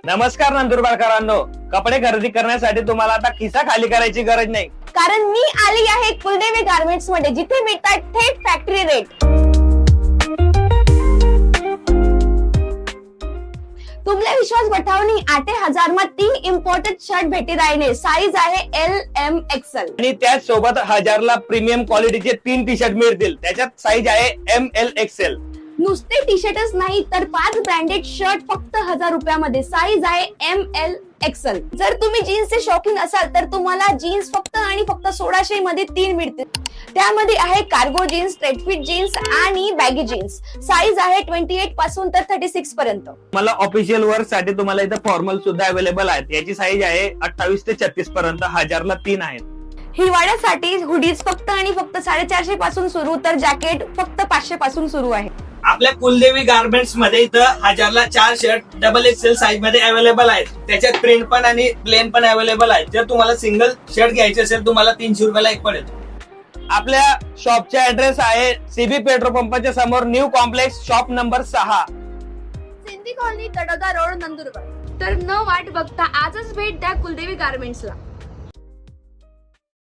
नमस्कार नंदुरबारकरांनो, कपडे खरेदी करण्यासाठी तुम्हाला आता खिसा खाली करायची गरज नाही, कारण मी आली आहे कुलदेवी गारमेंट्स मध्ये, जिथे मिळतात थेट फॅक्टरी रेट। तुमले विश्वास बठावनी 8,000 માં 3 इम्पोर्टेड शर्ट भेटी राहिले। साइज आहे LM XL आणि त्याच सोबत 1000 ला प्रीमियम क्वालिटीचे 3 टी शर्ट मिळतील। त्याच्यात साइज आहे ML XL। नुसते टी शर्टच नाही तर 5 ब्रँडेड शर्ट फक्त 1000 रुपयामध्ये। साइज आहे ML XL। जर तुम्ही जीन्सचे शौकीन असाल तर तुम्हाला जीन्स फक्त आणि फक्त 1600 मध्ये 3 मिळतील। त्यामध्ये आहे cargo jeans, straight fit jeans आणि बॅगी जीन्स। साइज आहे 28 पासून तर 36 पर्यंत। मला ऑफिशियल वर्क साठी तुम्हाला इथे फॉर्मल सुद्धा अवेलेबल आहेत। याची साइज आहे 28 ते 36 पर्यंत। 1000 ला 3 आहेत। हिवाळ्यासाठी हुडीज फक्त आणि फक्त 450 पासून सुरू, तर जॅकेट फक्त 500 पासून सुरू आहे। आपल्या कुलदेवी गारमेंट्स मध्ये इथं 1000 ला 4 शर्ट डबल XL साइज मध्ये अवेलेबल आहेत। त्याच्यात प्रिंट पण आणि प्लेन पण अवेलेबल आहे। जर तुम्हाला सिंगल शर्ट घ्यायचे असेल तुम्हाला 300 रुपयाला एक पडेल। आपल्या शॉपचा ऍड्रेस आहे CB पेट्रोल पंपाच्या समोर, new complex, shop number 6, Sindhi colony, Tadoda road, Nandurbar. तर न वाट बघता आजच भेट द्या कुलदेवी गारमेंट्सला।